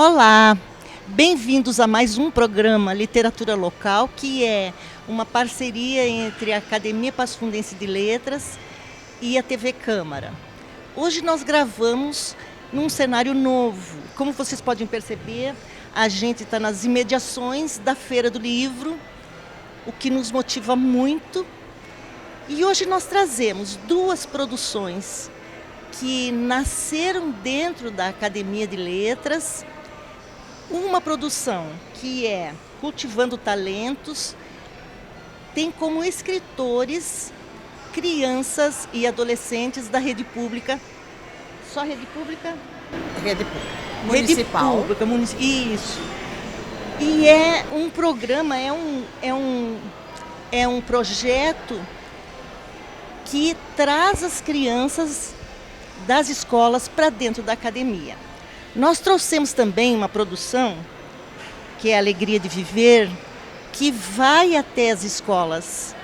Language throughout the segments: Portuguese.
Olá, bem-vindos a mais um programa Literatura Local, que é uma parceria entre a Academia Passo Fundense de Letras e a TV Câmara. Hoje nós gravamos num cenário novo. Como vocês podem perceber, a gente está nas imediações da Feira do Livro, o que nos motiva muito. E hoje nós trazemos duas produções que nasceram dentro da Academia de Letras. Uma produção que é Cultivando Talentos, tem como escritores crianças e adolescentes da rede pública. Só rede pública? Rede pública. Municipal. Rede pública, isso. E é um programa, é um projeto que traz as crianças das escolas para dentro da academia. Nós trouxemos também uma produção, que é a Alegria de Viver, que vai até as escolas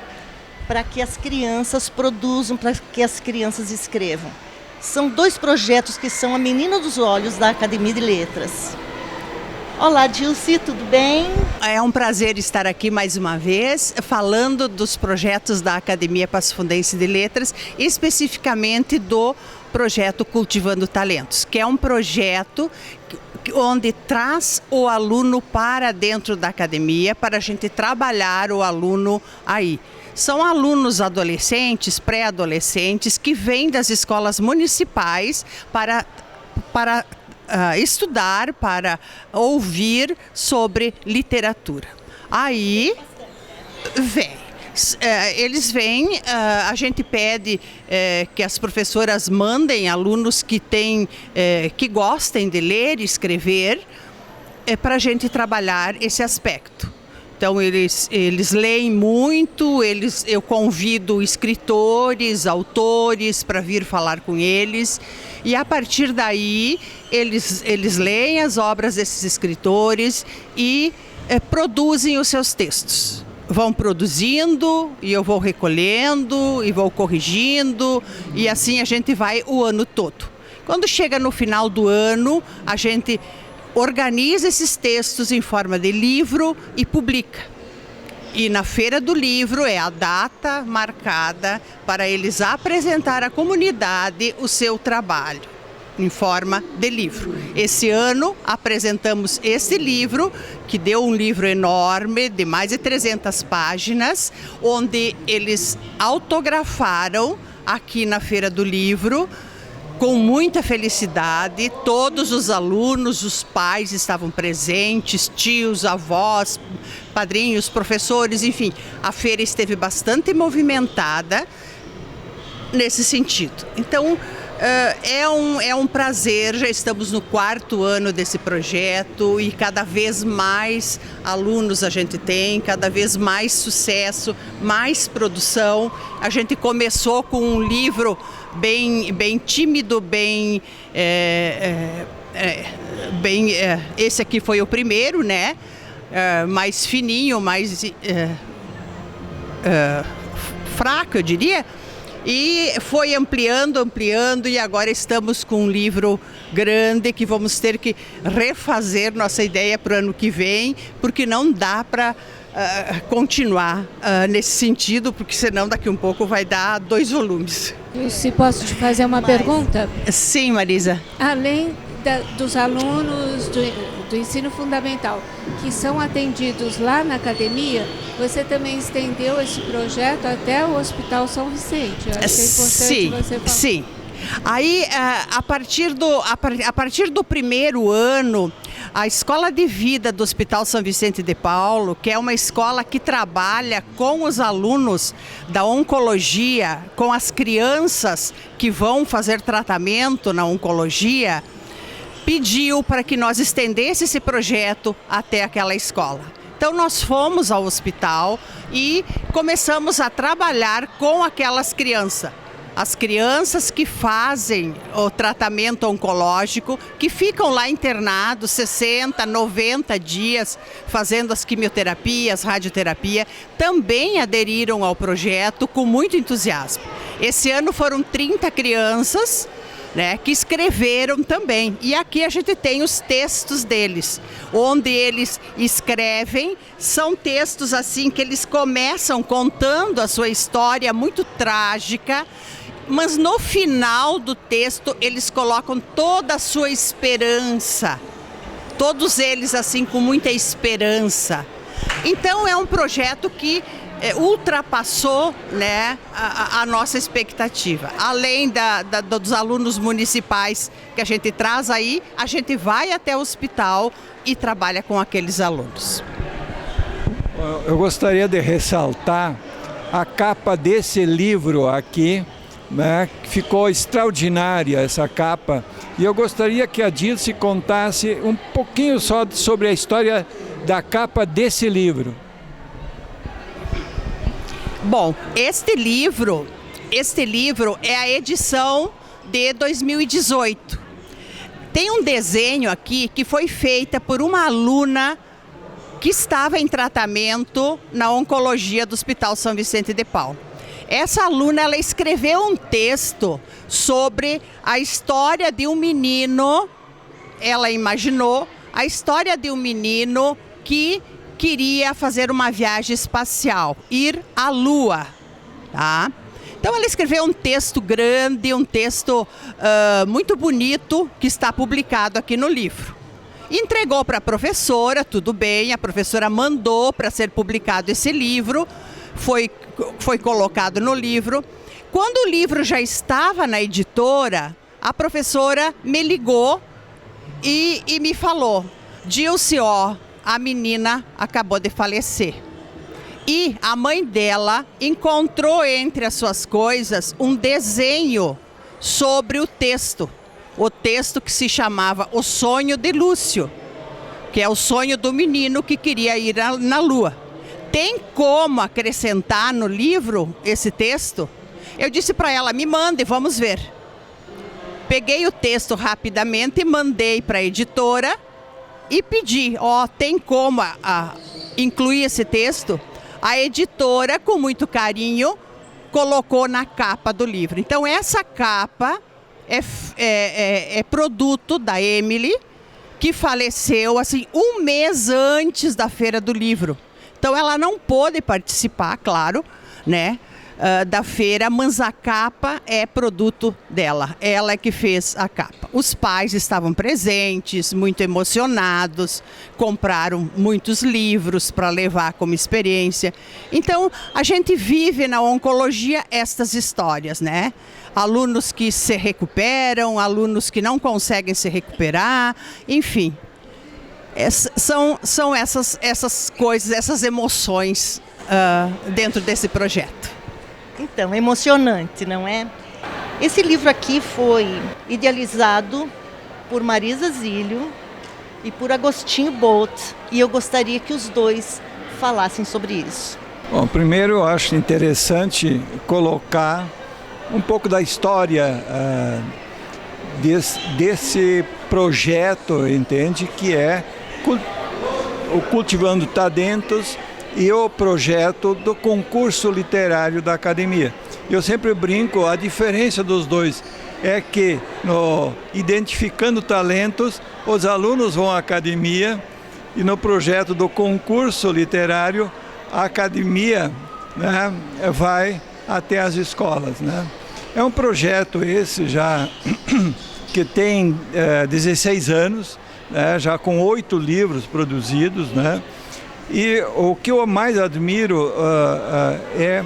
para que as crianças produzam, para que as crianças escrevam. São dois projetos que são a menina dos olhos da Academia de Letras. Olá, Dilce, tudo bem? É um prazer estar aqui mais uma vez, falando dos projetos da Academia Passo Fundense de Letras, especificamente do projeto Cultivando Talentos, que é um projeto onde traz o aluno para dentro da academia, para a gente trabalhar o aluno aí. São alunos adolescentes, pré-adolescentes, que vêm das escolas municipais para estudar, para ouvir sobre literatura. Aí eles vêm, a gente pede que as professoras mandem alunos que gostem de ler e escrever, para a gente trabalhar esse aspecto. Então eles leem muito, eu convido escritores, autores para vir falar com eles, e a partir daí eles leem as obras desses escritores e produzem os seus textos. Vão produzindo e eu vou recolhendo e vou corrigindo, e assim a gente vai o ano todo. Quando chega no final do ano, a gente organiza esses textos em forma de livro e publica. E na Feira do Livro é a data marcada para eles apresentar à comunidade o seu trabalho em forma de livro. Esse ano apresentamos esse livro, que deu um livro enorme de mais de 300 páginas, onde eles autografaram aqui na Feira do Livro, com muita felicidade. Todos os alunos, os pais estavam presentes, tios, avós, padrinhos, professores, enfim. A feira esteve bastante movimentada nesse sentido. Então, é um prazer, já estamos no 4º ano desse projeto e cada vez mais alunos a gente tem, cada vez mais sucesso, mais produção. A gente começou com um livro bem tímido, esse aqui foi o primeiro, né? Mais fininho, mais fraco, eu diria. E foi ampliando, e agora estamos com um livro grande que vamos ter que refazer nossa ideia para o ano que vem, porque não dá para continuar nesse sentido, porque senão daqui um pouco vai dar 2 volumes. Se posso te fazer uma pergunta? Sim, Marisa. Além dos alunos do ensino fundamental que são atendidos lá na academia, você também estendeu esse projeto até o Hospital São Vicente. Eu acho que é importante você falar. Sim. Aí, a partir do 1º ano, a Escola de Vida do Hospital São Vicente de Paulo, que é uma escola que trabalha com os alunos da oncologia, com as crianças que vão fazer tratamento na oncologia, pediu para que nós estendesse esse projeto até aquela escola. Então nós fomos ao hospital e começamos a trabalhar com aquelas crianças. As crianças que fazem o tratamento oncológico, que ficam lá internados 60, 90 dias fazendo as quimioterapias, radioterapia, também aderiram ao projeto com muito entusiasmo. Esse ano foram 30 crianças né, que escreveram também. E aqui a gente tem os textos deles, onde eles escrevem. São textos assim que eles começam contando a sua história muito trágica, mas no final do texto eles colocam toda a sua esperança. Todos eles assim com muita esperança. Então é um projeto que ultrapassou, né, a nossa expectativa. Além dos alunos municipais que a gente traz aí, a gente vai até o hospital e trabalha com aqueles alunos. Eu gostaria de ressaltar a capa desse livro aqui, né? Ficou extraordinária essa capa, e eu gostaria que a Dilce contasse um pouquinho só sobre a história da capa desse livro. Bom, este livro é a edição de 2018. Tem um desenho aqui que foi feita por uma aluna que estava em tratamento na oncologia do Hospital São Vicente de Paulo. Essa aluna, ela escreveu um texto sobre a história de um menino, ela imaginou a história de um menino que queria fazer uma viagem espacial, ir à Lua, tá? Então ela escreveu um texto grande, um texto muito bonito, que está publicado aqui no livro. Entregou para a professora, tudo bem, a professora mandou para ser publicado esse livro, foi colocado no livro. Quando o livro já estava na editora, a professora me ligou e me falou: Dilce, ó, a menina acabou de falecer. E a mãe dela encontrou entre as suas coisas um desenho sobre o texto que se chamava O Sonho de Lúcio, que é o sonho do menino que queria ir na Lua. Tem como acrescentar no livro esse texto? Eu disse para ela: me mande, vamos ver. Peguei o texto rapidamente e mandei para a editora e pedi: ó, tem como incluir esse texto? A editora, com muito carinho, colocou na capa do livro. Então essa capa é produto da Emily, que faleceu assim um mês antes da Feira do Livro. Então ela não pôde participar, claro, né, da feira, mas a capa é produto dela. Ela é que fez a capa. Os pais estavam presentes, muito emocionados, compraram muitos livros para levar como experiência. Então a gente vive na oncologia estas histórias, né? Alunos que se recuperam, alunos que não conseguem se recuperar, enfim. São essas coisas, essas emoções dentro desse projeto. Então, é emocionante, não é? Esse livro aqui foi idealizado por Marisa Zílio e por Agostinho Bolt, e eu gostaria que os dois falassem sobre isso. Bom, primeiro eu acho interessante colocar um pouco da história desse projeto, entende? Que é o Cultivando Talentos e o projeto do concurso literário da academia. Eu sempre brinco, a diferença dos dois é que no Identificando Talentos, os alunos vão à academia, e no projeto do concurso literário, a academia, né, vai até as escolas, né? É um projeto esse já que tem 16 anos, né, já com 8 livros produzidos, né? E o que eu mais admiro é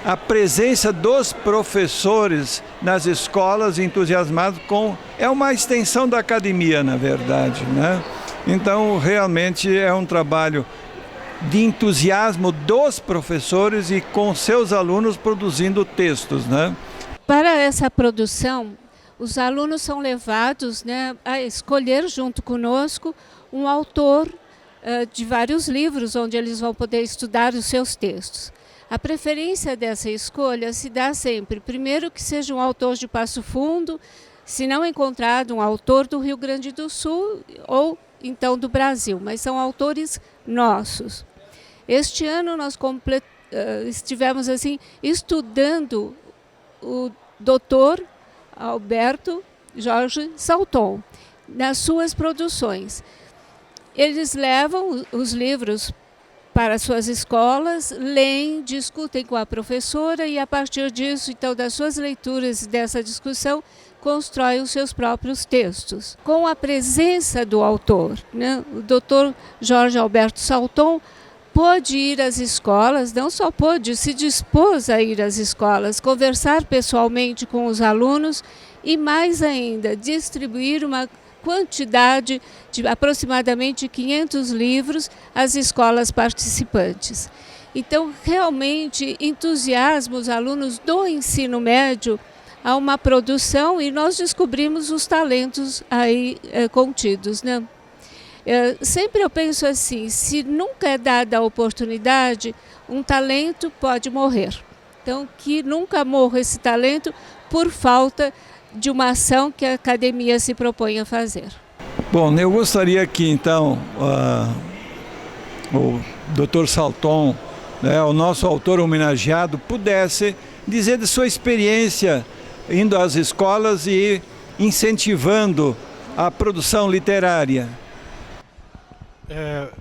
a presença dos professores nas escolas, entusiasmados com... É uma extensão da academia, na verdade, né? Então, realmente é um trabalho de entusiasmo dos professores e com seus alunos produzindo textos, né? Para essa produção, os alunos são levados, né, a escolher junto conosco um autor de vários livros, onde eles vão poder estudar os seus textos. A preferência dessa escolha se dá sempre, primeiro, que seja um autor de Passo Fundo, se não encontrado um autor do Rio Grande do Sul ou então do Brasil, mas são autores nossos. Este ano nós estivemos assim estudando o doutor Alberto Jorge Salton, nas suas produções. Eles levam os livros para suas escolas, leem, discutem com a professora e, a partir disso, então, das suas leituras e dessa discussão, constroem os seus próprios textos. Com a presença do autor, né? O Dr. Jorge Alberto Salton pôde ir às escolas, não só pôde, se dispôs a ir às escolas, conversar pessoalmente com os alunos e, mais ainda, distribuir uma quantidade de aproximadamente 500 livros às escolas participantes. Então, realmente entusiasma os alunos do ensino médio a uma produção e nós descobrimos os talentos aí contidos, né? Sempre eu penso assim, se nunca é dada a oportunidade, um talento pode morrer. Então, que nunca morra esse talento por falta de uma ação que a academia se propõe a fazer. Bom, eu gostaria que então o Dr. Salton, né, o nosso autor homenageado, pudesse dizer de sua experiência indo às escolas e incentivando a produção literária.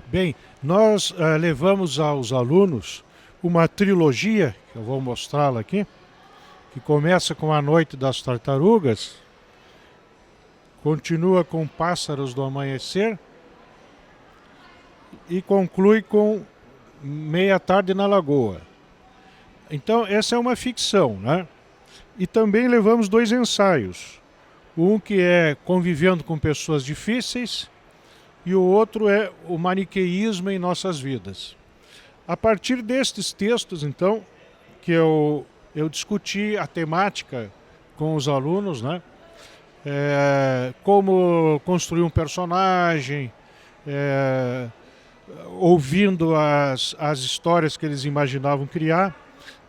Bem, nós levamos aos alunos uma trilogia, que eu vou mostrá-la aqui, que começa com A Noite das Tartarugas, continua com Pássaros do Amanhecer e conclui com Meia Tarde na Lagoa. Então, essa é uma ficção, né? E também levamos 2 ensaios. Um que é Convivendo com Pessoas Difíceis e o outro é O Maniqueísmo em Nossas Vidas. A partir destes textos, então, que eu discuti a temática com os alunos, né? Como construir um personagem, ouvindo as histórias que eles imaginavam criar.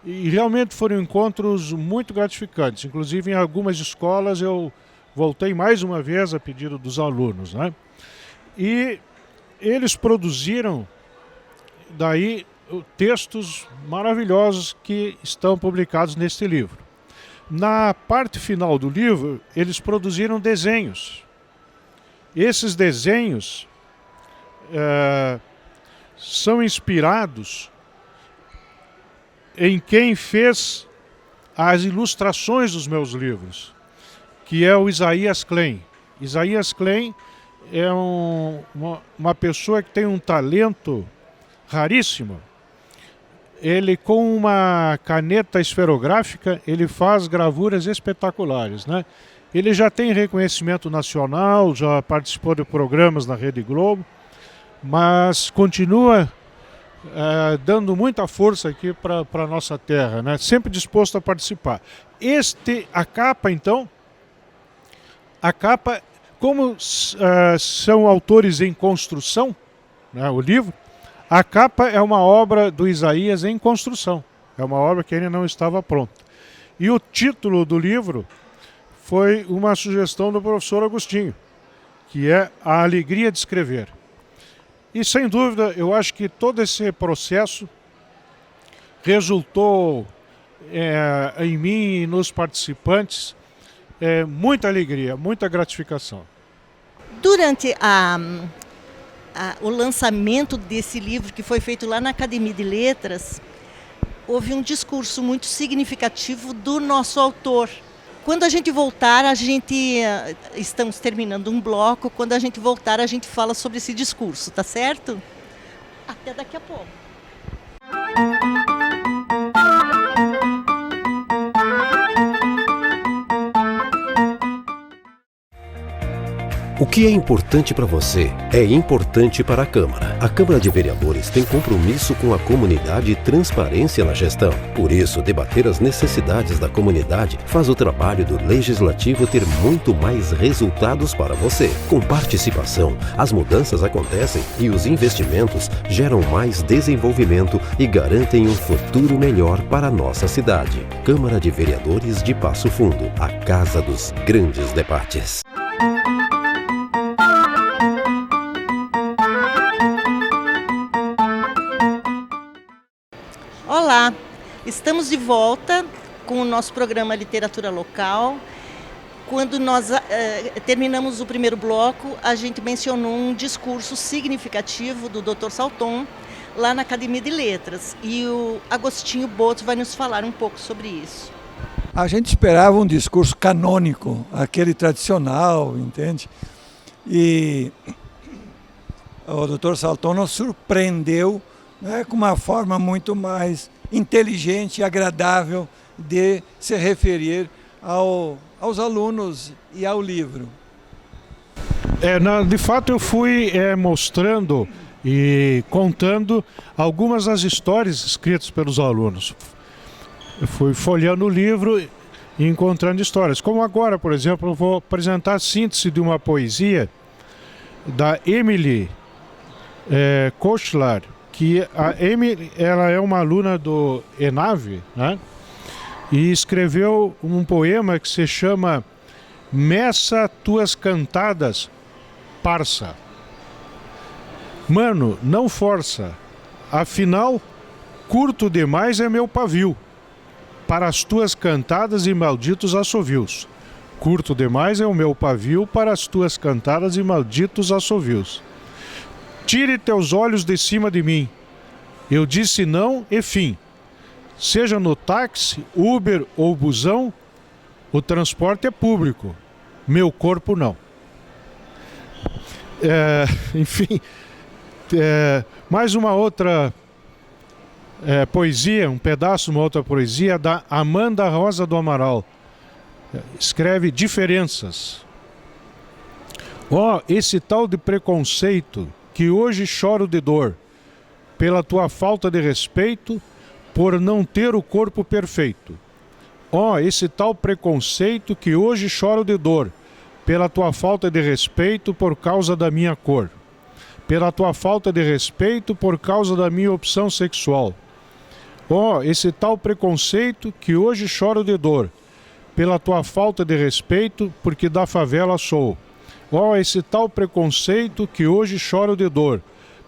E realmente foram encontros muito gratificantes. Inclusive, em algumas escolas, eu voltei mais uma vez a pedido dos alunos, né? E eles produziram daí textos maravilhosos que estão publicados neste livro. Na parte final do livro, eles produziram desenhos. Esses desenhos são inspirados em quem fez as ilustrações dos meus livros, que é o Isaías Klein. Isaías Klein é uma pessoa que tem um talento raríssimo. Ele, com uma caneta esferográfica, ele faz gravuras espetaculares, né? Ele já tem reconhecimento nacional, já participou de programas na Rede Globo, mas continua dando muita força aqui para a nossa terra, né? Sempre disposto a participar. A capa, então, como são autores em construção, né, o livro, a capa é uma obra do Isaías em construção. É uma obra que ainda não estava pronta. E o título do livro foi uma sugestão do professor Agostinho, que é A Alegria de Escrever. E, sem dúvida, eu acho que todo esse processo resultou em mim e nos participantes muita alegria, muita gratificação. Durante o lançamento desse livro, que foi feito lá na Academia de Letras, houve um discurso muito significativo do nosso autor. Quando a gente voltar, estamos terminando um bloco, quando a gente voltar a gente fala sobre esse discurso, tá certo? Até daqui a pouco. O que é importante para você é importante para a Câmara. A Câmara de Vereadores tem compromisso com a comunidade e transparência na gestão. Por isso, debater as necessidades da comunidade faz o trabalho do Legislativo ter muito mais resultados para você. Com participação, as mudanças acontecem e os investimentos geram mais desenvolvimento e garantem um futuro melhor para a nossa cidade. Câmara de Vereadores de Passo Fundo, a casa dos grandes debates. Olá, estamos de volta com o nosso programa Literatura Local Quando nós terminamos o primeiro bloco, a gente mencionou um discurso significativo do Dr. Salton, lá na Academia de Letras. E o Agostinho Boto vai nos falar um pouco sobre isso. A gente esperava um discurso canônico, aquele tradicional, entende? E o Dr. Salton nos surpreendeu, né, com uma forma muito mais inteligente e agradável de se referir aos alunos e ao livro. De fato, eu fui mostrando e contando algumas das histórias escritas pelos alunos. Eu fui folheando o livro e encontrando histórias. Como agora, por exemplo, eu vou apresentar a síntese de uma poesia da Emily Kochlar, que a Emily, ela é uma aluna do ENAVE, né? E escreveu um poema que se chama Meça Tuas Cantadas, Parça. Mano, não força, afinal, curto demais é meu pavio, para as tuas cantadas e malditos assovios. Curto demais é o meu pavio para as tuas cantadas e malditos assovios. Tire teus olhos de cima de mim. Eu disse não e fim. Seja no táxi, Uber ou busão, o transporte é público, meu corpo não. Enfim, mais uma outra poesia, um pedaço de uma outra poesia da Amanda Rosa do Amaral. Escreve Diferenças. Esse tal de preconceito que hoje choro de dor, pela tua falta de respeito, por não ter o corpo perfeito. Esse tal preconceito que hoje choro de dor, pela tua falta de respeito por causa da minha cor, pela tua falta de respeito por causa da minha opção sexual. Esse tal preconceito que hoje choro de dor, pela tua falta de respeito porque da favela sou. Esse tal preconceito que hoje choro de dor,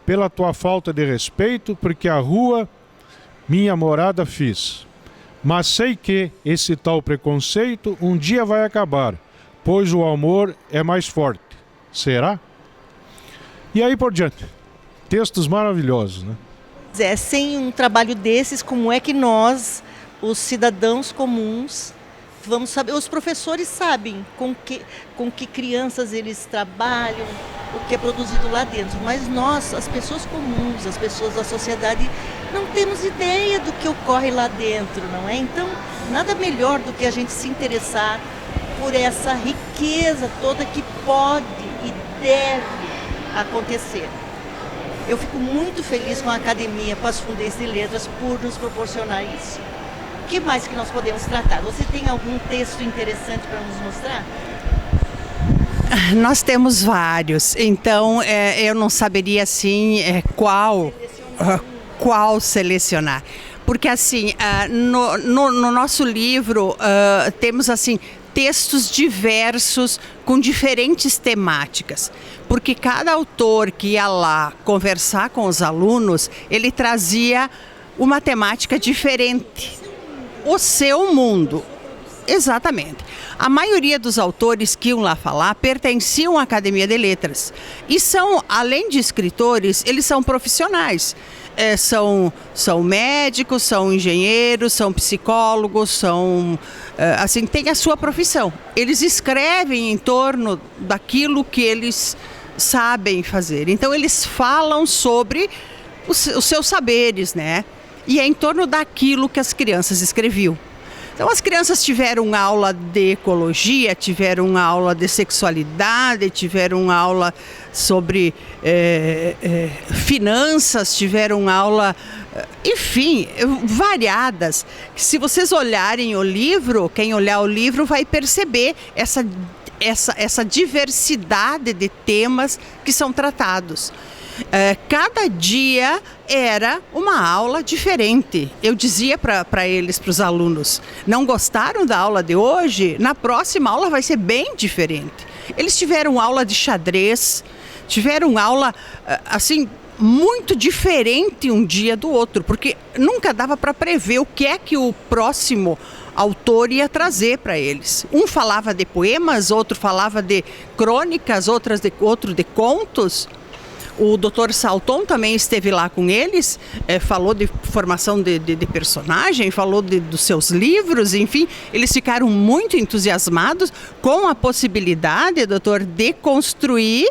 pela tua falta de respeito porque a rua minha morada fiz. Mas sei que esse tal preconceito um dia vai acabar, pois o amor é mais forte. Será? E aí por diante. Textos maravilhosos, né? Sem um trabalho desses, como é que nós, os cidadãos comuns, vamos saber? Os professores sabem com que crianças eles trabalham, o que é produzido lá dentro, mas nós, as pessoas comuns, as pessoas da sociedade, não temos ideia do que ocorre lá dentro, não é? Então, nada melhor do que a gente se interessar por essa riqueza toda que pode e deve acontecer. Eu fico muito feliz com a Academia Passo Fundense de Letras por nos proporcionar isso. O que mais que nós podemos tratar? Você tem algum texto interessante para nos mostrar? Nós temos vários, então eu não saberia assim qual selecionar. Porque assim, no nosso livro temos assim textos diversos com diferentes temáticas. Porque cada autor que ia lá conversar com os alunos, ele trazia uma temática diferente. O seu mundo. Exatamente. A maioria dos autores que iam lá falar pertenciam à Academia de Letras. E são, além de escritores, eles são profissionais. São médicos, são engenheiros, são psicólogos, assim, têm a sua profissão. Eles escrevem em torno daquilo que eles sabem fazer. Então, eles falam sobre os seus saberes, né? E é em torno daquilo que as crianças escreviam. Então, as crianças tiveram aula de ecologia, tiveram aula de sexualidade, tiveram aula sobre finanças, tiveram aula, enfim, variadas. Se vocês olharem o livro, quem olhar o livro vai perceber essa diversidade de temas que são tratados. Cada dia era uma aula diferente. Eu dizia para eles, para os alunos, não gostaram da aula de hoje? Na próxima aula vai ser bem diferente. Eles tiveram aula de xadrez, tiveram aula assim muito diferente um dia do outro, porque nunca dava para prever o que é que o próximo autor ia trazer para eles. Um falava de poemas, outro falava de crônicas, outro de contos. O Dr. Salton também esteve lá com eles, falou de formação de personagem, falou dos seus livros, enfim. Eles ficaram muito entusiasmados com a possibilidade, doutor, de construir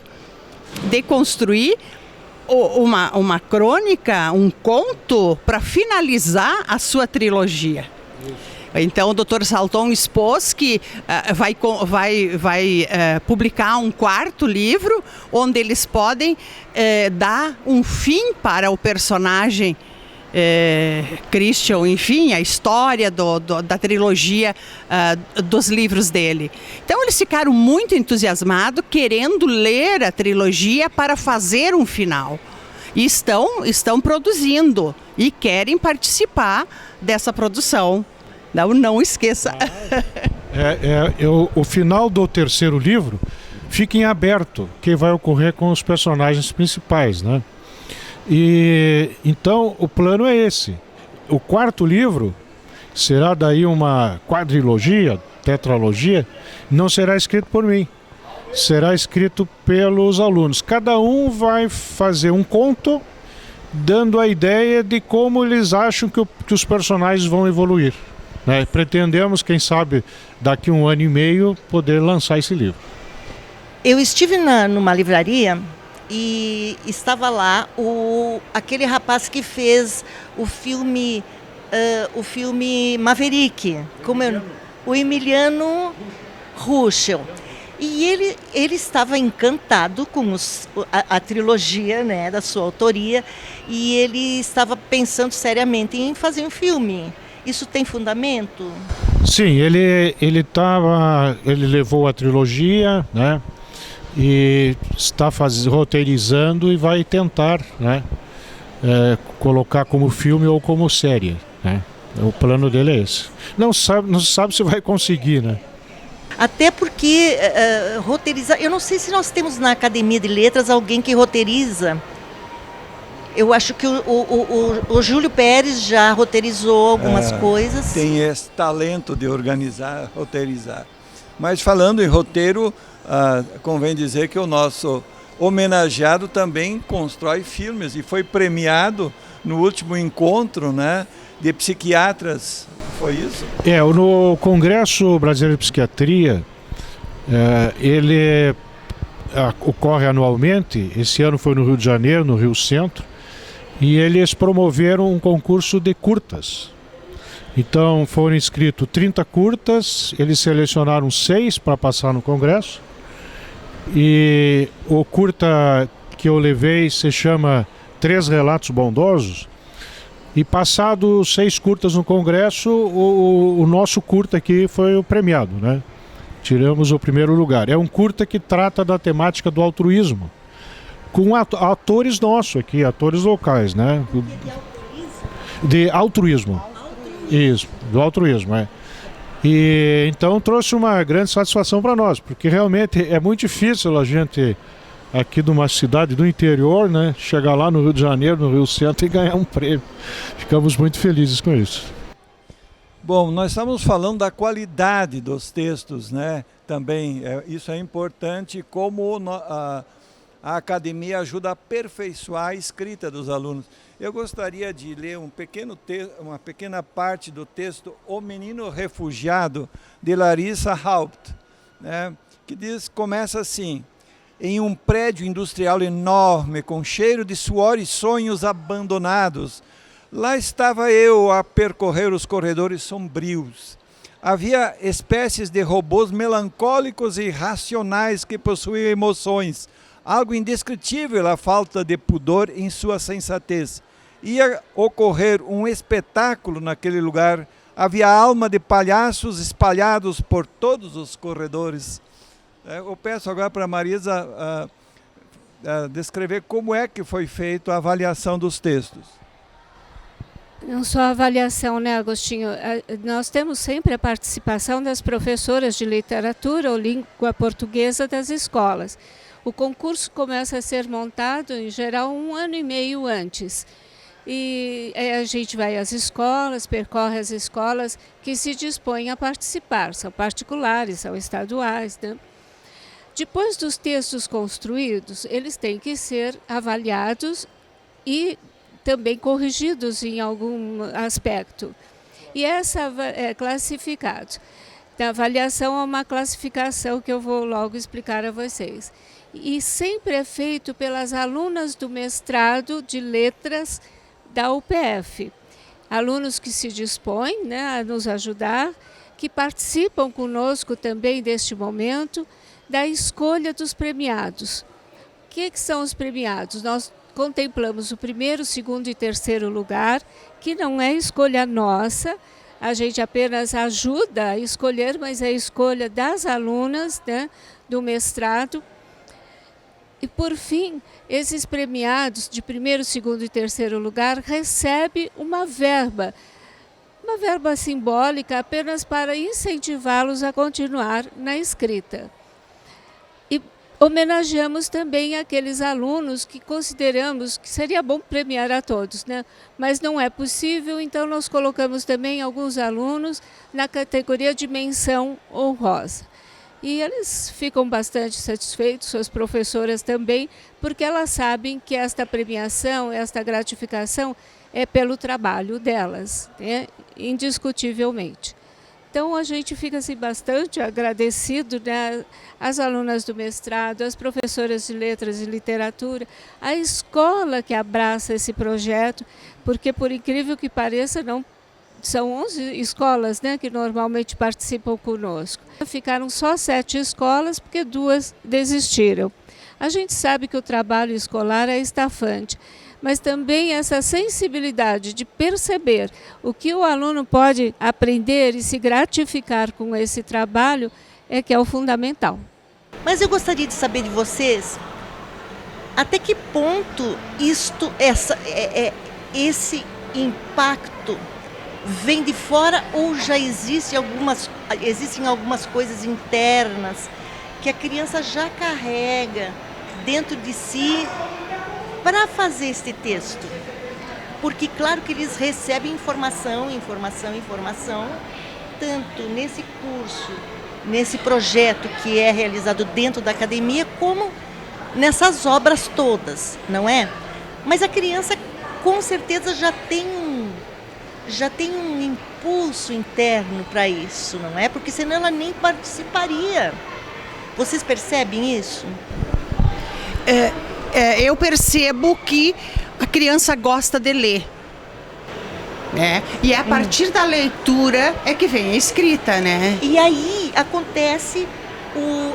uma crônica, um conto para finalizar a sua trilogia. Então o Dr. Salton expôs que vai publicar um 4º livro, onde eles podem dar um fim para o personagem Christian, enfim, a história da trilogia dos livros dele. Então eles ficaram muito entusiasmados, querendo ler a trilogia para fazer um final. E estão produzindo e querem participar dessa produção. Não esqueça. O final do 3º livro fica em aberto, o que vai ocorrer com os personagens principais, né? E então o plano é esse. O 4º livro será daí uma quadrilogia, tetralogia, não será escrito por mim. Será escrito pelos alunos. Cada um vai fazer um conto dando a ideia de como eles acham que os personagens vão evoluir. Pretendemos, quem sabe, daqui 1 ano e meio, poder lançar esse livro. Eu estive numa livraria e estava lá aquele rapaz que fez o filme Maverick, o Emiliano Ruschel. E ele estava encantado com a trilogia, né, da sua autoria, e ele estava pensando seriamente em fazer um filme. Isso tem fundamento? Sim, ele levou a trilogia, né, e está roteirizando e vai tentar, né, colocar como filme ou como série, né. O plano dele é esse. Não sabe se vai conseguir, né? Até porque roteirizar... Eu não sei se nós temos na Academia de Letras alguém que roteiriza. Eu acho que o Júlio Pérez já roteirizou algumas coisas. Tem esse talento de organizar, roteirizar. Mas falando em roteiro, convém dizer que o nosso homenageado também constrói filmes e foi premiado no último encontro, né, de psiquiatras. Foi isso? No Congresso Brasileiro de Psiquiatria, ele ocorre anualmente. Esse ano foi no Rio de Janeiro, no Rio Centro. E eles promoveram um concurso de curtas. Então foram inscritos 30 curtas, eles selecionaram 6 para passar no congresso. E o curta que eu levei se chama 3 Relatos Bondosos. E passados 6 curtas no congresso, o nosso curta aqui foi o premiado, né? Tiramos o 1º lugar. É um curta que trata da temática do altruísmo, com atores nossos aqui, atores locais, né? De altruísmo. Isso, do altruísmo, E então trouxe uma grande satisfação para nós, porque realmente é muito difícil a gente, aqui de uma cidade do interior, né, chegar lá no Rio de Janeiro, no Rio Centro, e ganhar um prêmio. Ficamos muito felizes com isso. Bom, nós estamos falando da qualidade dos textos, né? Também isso é importante, como a academia ajuda a aperfeiçoar a escrita dos alunos. Eu gostaria de ler uma pequena parte do texto O Menino Refugiado, de Larissa Haupt, né, que começa assim: em um prédio industrial enorme, com cheiro de suor e sonhos abandonados, lá estava eu a percorrer os corredores sombrios. Havia espécies de robôs melancólicos e irracionais que possuíam emoções, algo indescritível a falta de pudor em sua sensatez. Ia ocorrer um espetáculo naquele lugar. Havia alma de palhaços espalhados por todos os corredores. Eu peço agora para a Marisa descrever como é que foi feita a avaliação dos textos. Não só a avaliação, né, Agostinho? Nós temos sempre a participação das professoras de literatura ou língua portuguesa das escolas. O concurso começa a ser montado, em geral, 1 ano e meio antes. E a gente vai às escolas, percorre as escolas que se dispõem a participar, são particulares, são estaduais, né? Depois dos textos construídos, eles têm que ser avaliados e também corrigidos em algum aspecto. E essa é classificado. A avaliação é uma classificação que eu vou logo explicar a vocês. E sempre é feito pelas alunas do mestrado de letras da UPF. Alunos que se dispõem, né, a nos ajudar, que participam conosco também deste momento da escolha dos premiados. O que são os premiados? Nós contemplamos o primeiro, segundo e terceiro lugar, que não é escolha nossa, a gente apenas ajuda a escolher, mas é a escolha das alunas, né, do mestrado. E, por fim, esses premiados de primeiro, segundo e terceiro lugar recebem uma verba simbólica apenas para incentivá-los a continuar na escrita. E homenageamos também aqueles alunos que consideramos que seria bom premiar a todos, né? Mas não é possível, então nós colocamos também alguns alunos na categoria de menção honrosa. E eles ficam bastante satisfeitos, suas professoras também, porque elas sabem que esta premiação, esta gratificação é pelo trabalho delas, né? Indiscutivelmente. Então a gente fica assim, bastante agradecido, né? Às alunas do mestrado, às professoras de letras e literatura, à escola que abraça esse projeto, porque por incrível que pareça, não são 11 escolas, né, que normalmente participam conosco. Ficaram só 7 escolas, porque 2 desistiram. A gente sabe que o trabalho escolar é estafante, mas também essa sensibilidade de perceber o que o aluno pode aprender e se gratificar com esse trabalho é que é o fundamental. Mas eu gostaria de saber de vocês, até que ponto esse impacto vem de fora ou já existem algumas coisas internas que a criança já carrega dentro de si para fazer este texto? Porque claro que eles recebem informação, tanto nesse curso, nesse projeto que é realizado dentro da academia, como nessas obras todas, não é? Mas a criança com certeza já tem um impulso interno para isso, não é? Porque senão ela nem participaria. Vocês percebem isso? Eu percebo que a criança gosta de ler, né? E a partir da leitura é que vem a escrita, né? E aí acontece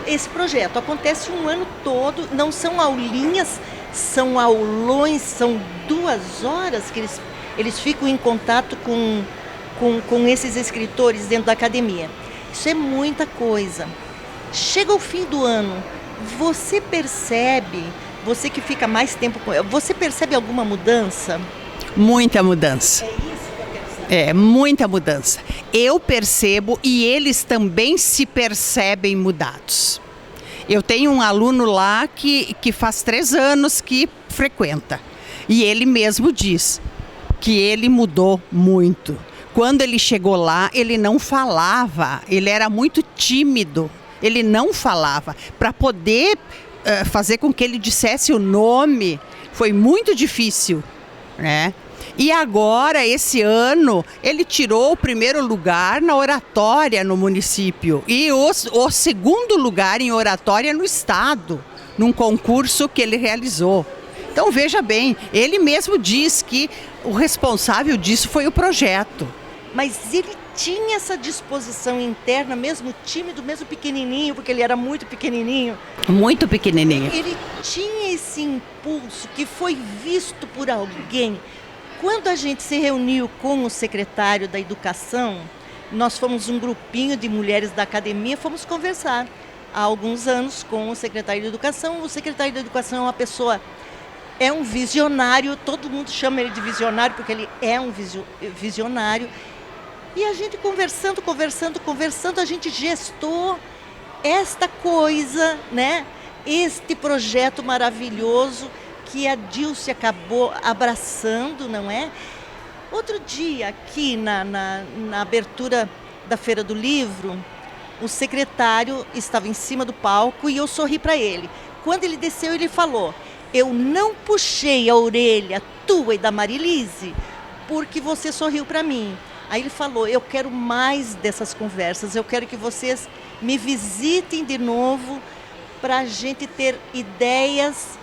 esse projeto. Acontece um ano todo, não são aulinhas, são aulões, são 2 horas que eles ficam em contato com esses escritores dentro da academia. Isso é muita coisa. Chega o fim do ano, você percebe, você que fica mais tempo com ele, você percebe alguma mudança? Muita mudança. É isso que eu quero saber. Muita mudança. Eu percebo e eles também se percebem mudados. Eu tenho um aluno lá que faz 3 anos que frequenta. E ele mesmo diz que ele mudou muito. Quando ele chegou lá, ele não falava, ele era muito tímido, ele não falava. Para poder fazer com que ele dissesse o nome, foi muito difícil, né? E agora, esse ano, ele tirou o primeiro lugar na oratória no município e o segundo lugar em oratória no estado, num concurso que ele realizou. Então, veja bem, ele mesmo diz que o responsável disso foi o projeto. Mas ele tinha essa disposição interna, mesmo tímido, mesmo pequenininho, porque ele era muito pequenininho. Muito pequenininho. Ele tinha esse impulso que foi visto por alguém. Quando a gente se reuniu com o secretário da Educação, nós fomos um grupinho de mulheres da academia, fomos conversar há alguns anos com o secretário da Educação. O secretário da Educação é uma pessoa, é um visionário, todo mundo chama ele de visionário porque ele é um visionário. E a gente conversando, a gente gestou esta coisa, né? Este projeto maravilhoso que a Dilce acabou abraçando, não é? Outro dia, aqui na abertura da Feira do Livro, o secretário estava em cima do palco e eu sorri para ele. Quando ele desceu, ele falou: eu não puxei a orelha tua e da Marilise porque você sorriu para mim. Aí ele falou: eu quero mais dessas conversas, eu quero que vocês me visitem de novo para a gente ter ideias,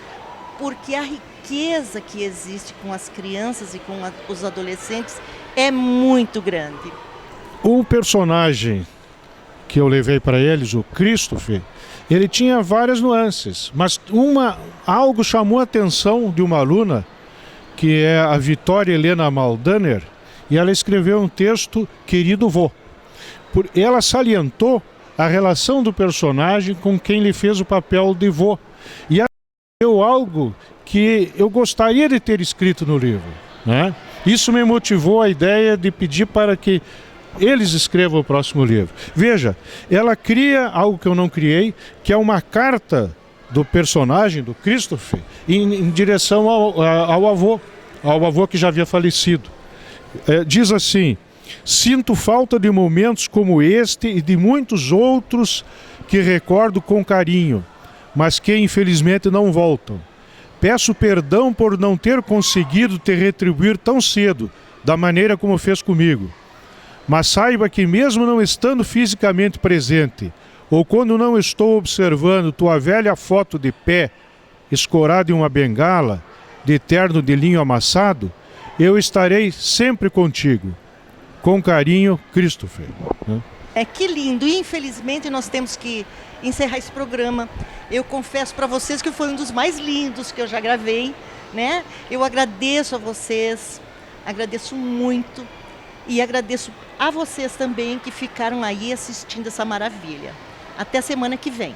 porque a riqueza que existe com as crianças e com os adolescentes é muito grande. Um personagem que eu levei para eles, o Christopher, ele tinha várias nuances, mas algo chamou a atenção de uma aluna, que é a Vitória Helena Maldaner, e ela escreveu um texto, Querido Vô. Ela salientou a relação do personagem com quem lhe fez o papel de vô. E ela deu algo que eu gostaria de ter escrito no livro, né? Isso me motivou a ideia de pedir para que eles escrevam o próximo livro. Veja, ela cria algo que eu não criei, que é uma carta do personagem, do Christopher, em direção ao avô que já havia falecido. Diz assim: sinto falta de momentos como este e de muitos outros que recordo com carinho, mas que infelizmente não voltam. Peço perdão por não ter conseguido te retribuir tão cedo, da maneira como fez comigo. Mas saiba que mesmo não estando fisicamente presente, ou quando não estou observando tua velha foto de pé, escorada em uma bengala, de terno de linho amassado, eu estarei sempre contigo. Com carinho, Christopher. Que lindo. Infelizmente nós temos que encerrar esse programa. Eu confesso para vocês que foi um dos mais lindos que eu já gravei, né? Eu agradeço a vocês, agradeço muito e agradeço a vocês também que ficaram aí assistindo essa maravilha. Até semana que vem.